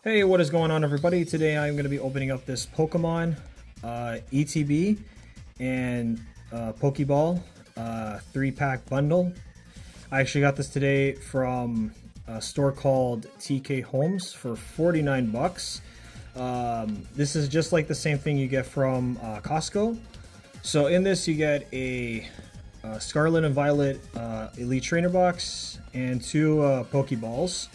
Hey, what is going on, everybody? Today I'm going to be opening up this Pokemon ETB and Pokeball 3-pack bundle. I actually got this today from a store called TK Homes for 49 bucks. This is just like the same thing you get from Costco. So in this you get a Scarlet and Violet Elite Trainer box and 2 Pokeballs.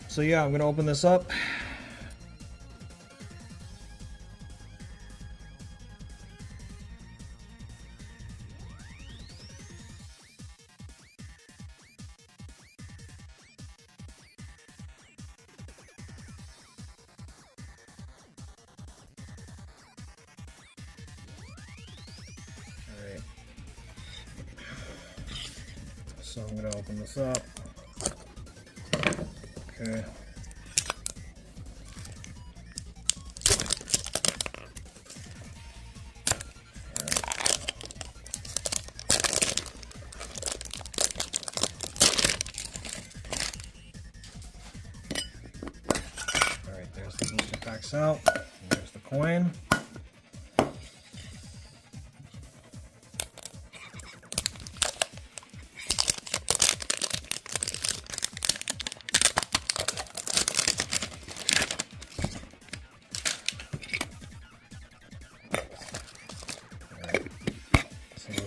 So yeah, I'm gonna open this up. Alright. So I'm gonna open this up. Okay. Alright, there's the booster packs out. And there's the coin.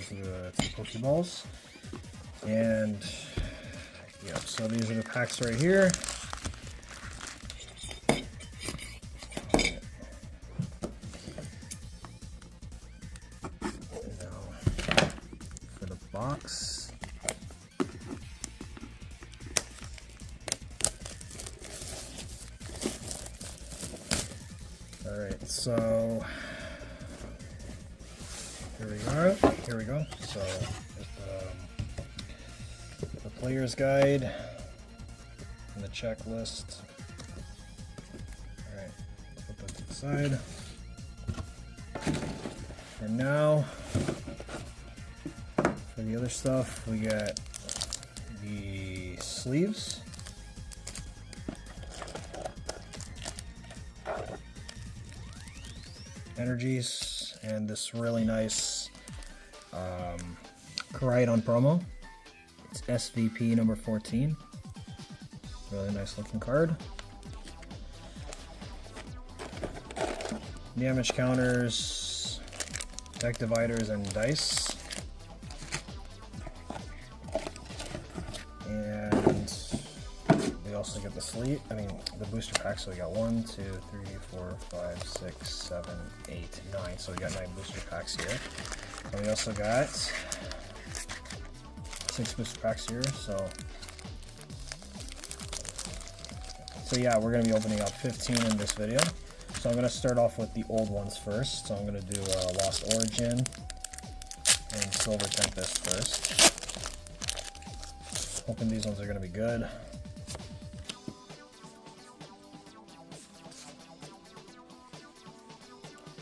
The 2 Pokeballs, and yeah, so these are the packs right here. Now for the box. All right, so here we go. So the player's guide and the checklist. Alright, put that to the side. And now for the other stuff, we got the sleeves. Energies, and this really nice Charizard promo. It's SVP number 14. Really nice looking card. Damage counters, deck dividers, and dice. And we also get the sleeve. The booster pack. So we got 1, 2, 3, 4, 5, 6, 7, 8, 9. So we got 9 booster packs here. And we also got 6 booster packs here. So yeah, we're going to be opening up 15 in this video. So I'm going to start off with the old ones first. So I'm going to do Lost Origin and Silver Tempest first. Hoping these ones are going to be good.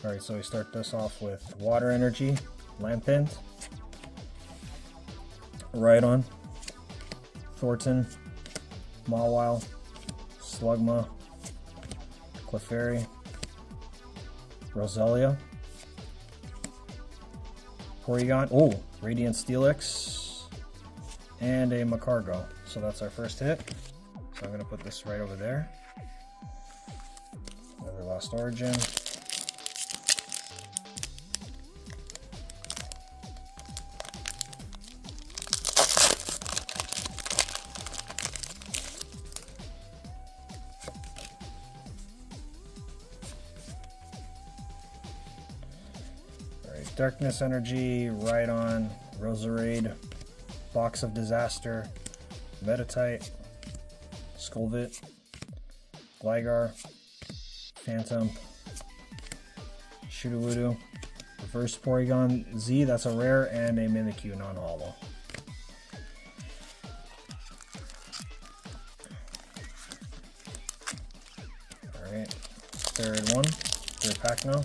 Alright, so we start this off with Water Energy, Lampent, Rhydon, Thornton, Mawile, Slugma, Clefairy, Roselia, Porygon, Radiant Steelix, and a Magikarp. So that's our first hit. So I'm going to put this right over there. Another Lost Origin. Darkness Energy, Rhydon, Roserade, Box of Disaster, Meditite, Skolvit, Gligar, Phantom, Shudowoodo, Reverse Porygon Z, that's a rare, and a Mimikyu non-holo. Alright, third pack now.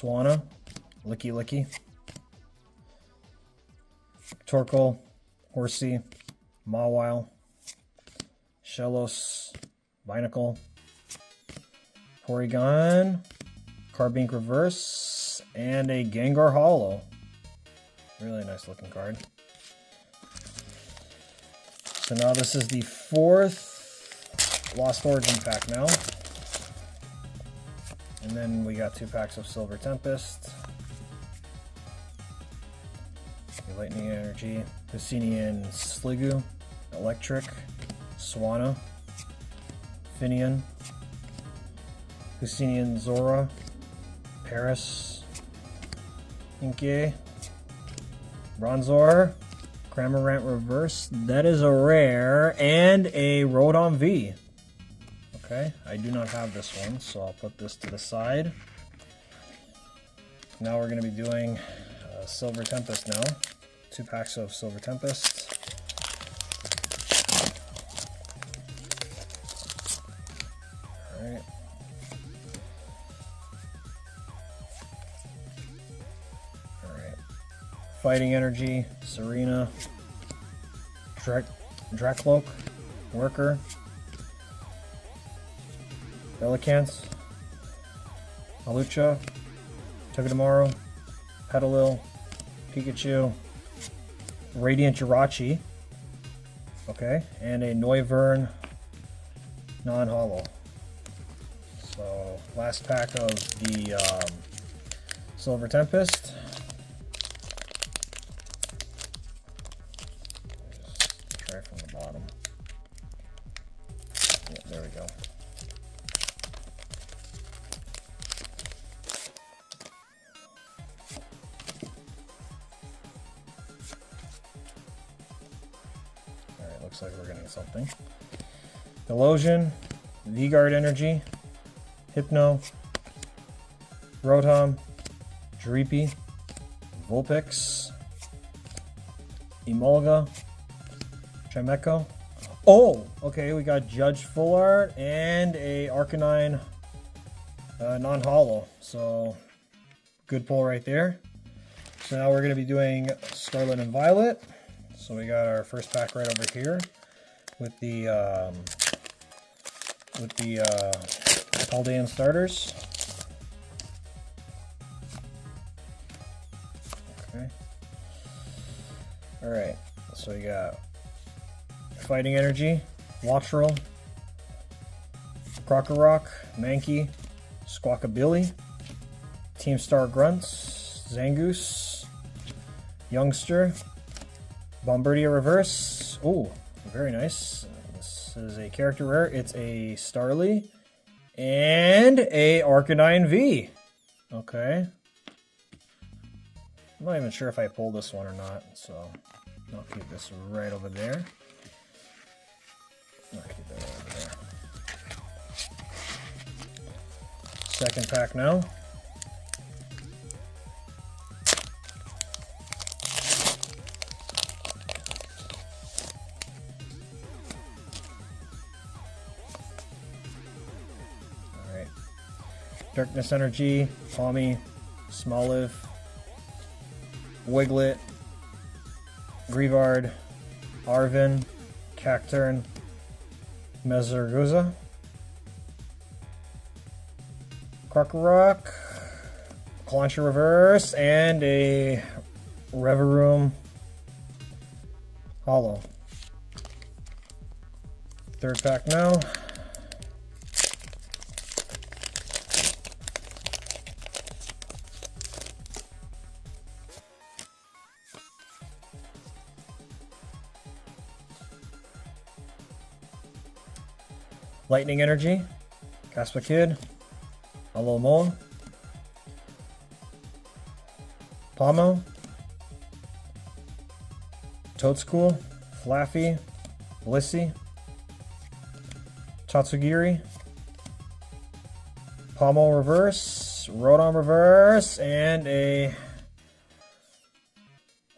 Swanna, Licky Licky, Torkoal, Horsey, Mawile, Shellos, Binacle, Porygon, Carbink Reverse, and a Gengar Holo. Really nice looking card. So now this is the 4th Lost Origin pack now. And then we got 2 packs of Silver Tempest, Lightning Energy, Hisuian Sliggoo, Electric, Swanna, Finian, Hisuian Zora, Paris, Inkay, Bronzor, Cramorant Reverse, that is a rare, and a Rotom V. Okay, I do not have this one, so I'll put this to the side. Now we're going to be doing Silver Tempest now. 2 packs of Silver Tempest. Alright. Alright. Fighting Energy, Serena, Dracloak, Worker, Belicance, Alucha, Togedemaru, Petalil, Pikachu, Radiant Jirachi, okay, and a Noivern non-holo. So last pack of the Silver Tempest. Just try from the bottom. Yeah, there we go. Looks like we're getting something. Delosian, V-Guard Energy, Hypno, Rotom, Dreepy, Vulpix, Emolga, Chimecho. Oh, okay, we got Judge Full Art and a Arcanine non-holo. So, good pull right there. So now we're going to be doing Scarlet and Violet. So we got our first pack right over here with the Paldean starters. Okay. All right. So we got Fighting Energy, Wattrel, Krokorok, Mankey, Squawkabilly, Team Star Grunts, Zangoose, Youngster, Bombardier Reverse. Oh, very nice. This is a character rare. It's a Starly and a Arcanine V. Okay. I'm not even sure if I pulled this one or not, so I'll keep this right over there. I'll keep that over there. Second pack now. Darkness Energy, Palmy, Smoliv, Wiglet, Greavard, Arvin, Cacturn, Mezerguza, Krokorok, Clauncher Reverse, and a Reverum Holo. Third pack now. Lightning Energy, Caspa Kid, Alomoa, Pomo, Toadstool, Flaffy, Blissey, Tatsugiri, Pomo Reverse, Rotom Reverse, and a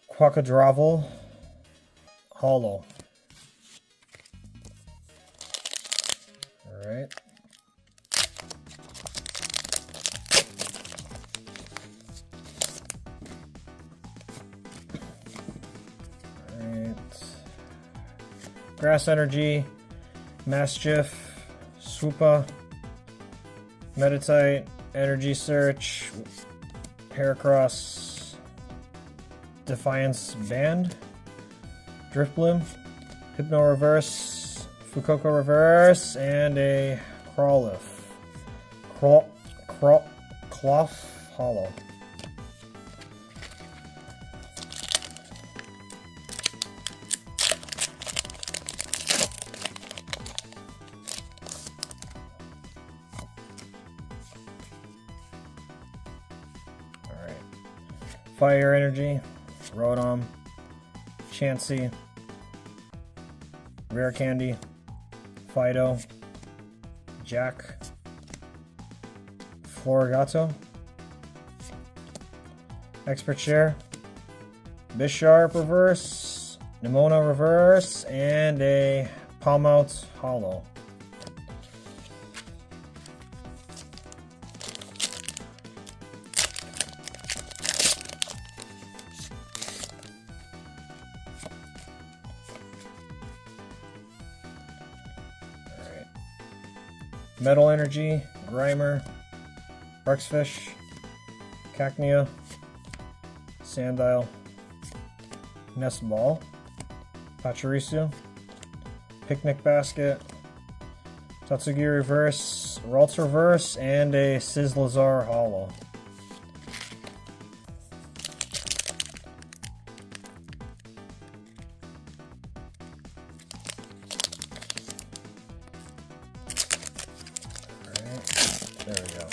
Quackadravel Holo. Alright. Grass Energy, Maschiff, Swoopa, Meditite, Energy Search, Heracross, Defiance Band, Driftbloom, Hypno Reverse, Fuecoco Reverse, and a Crawliff. Cloth Hollow. Alright. Fire Energy, Rotom, Chansey, Rare Candy, Fido, Jack, Florigato, Expert Share, Bisharp Reverse, Nimona Reverse, and a Palmout Hollow. Alright. Metal Energy, Grimer, Bruxfish, Cacnea, Sandile, Nest Ball, Pachirisu, Picnic Basket, Tatsugi Reverse, Ralts Reverse, and a Sizzlazar Hollow. Alright, there we go.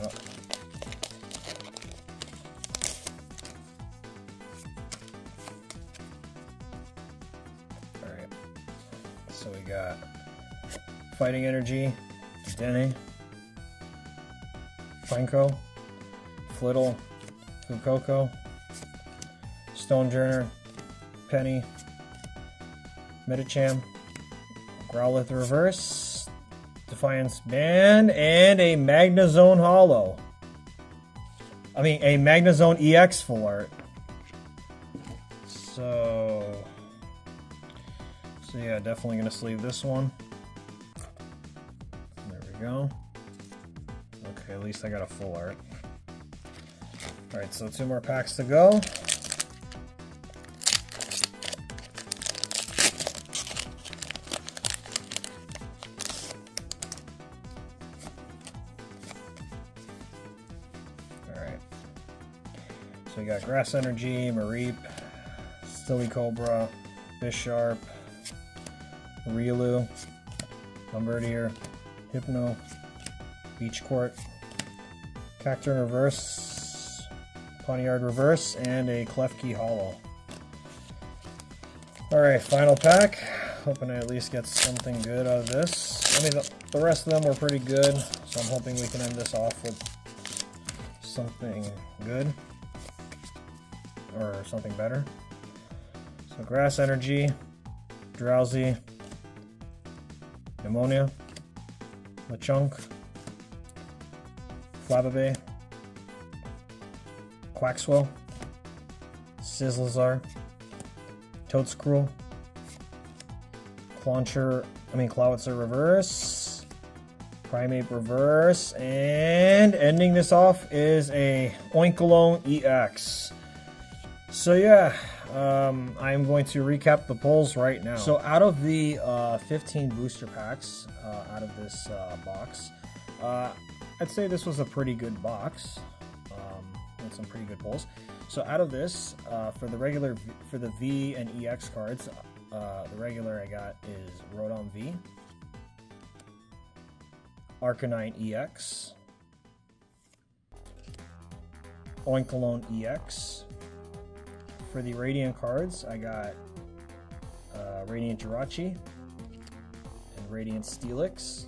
Oh. Alright, so we got Fighting Energy, Dene, Pineco, Flittle, Fuecoco, Stonejourner, Penny, Medicham, Growlithe Reverse, Defiance Band, and a Magnezone Hollow. I mean, a Magnezone EX full art. So yeah, definitely gonna sleeve this one. There we go. Okay, at least I got a full art. Alright, so 2 more packs to go. Alright. So we got Grass Energy, Mareep, Silicobra, Bisharp, Riolu, Lumberdeer, Hypno, Beach Court, Cacturn Reverse, Pawniard Reverse, and a Klefki Hollow. Alright, final pack. Hoping I at least get something good out of this. I mean, the rest of them were pretty good, so I'm hoping we can end this off with something good. Or something better. So Grass Energy, Drowsy, Pneumonia, Lechonk, Flabébé, Quaxwell, Sizzlazar, Toedscruel, Clawitzer Reverse, Primeape Reverse, and ending this off is a Oinkologne EX. So yeah, I'm going to recap the pulls right now. So out of the 15 booster packs out of this box, I'd say this was a pretty good box with some pretty good pulls. So out of this, for the V and EX cards, the regular I got is Rotom V, Arcanine EX, Oinkologne EX. For the Radiant cards, I got Radiant Jirachi and Radiant Steelix,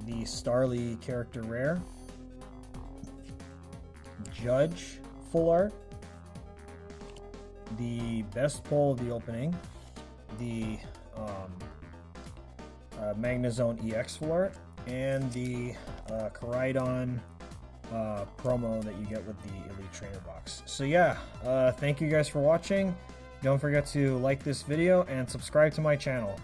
the Starly character rare, Judge full art, the best pull of the opening, the Magnezone EX full art, and the Koraidon promo that you get with the Elite Trainer box. So yeah, thank you guys for watching. Don't forget to like this video and subscribe to my channel.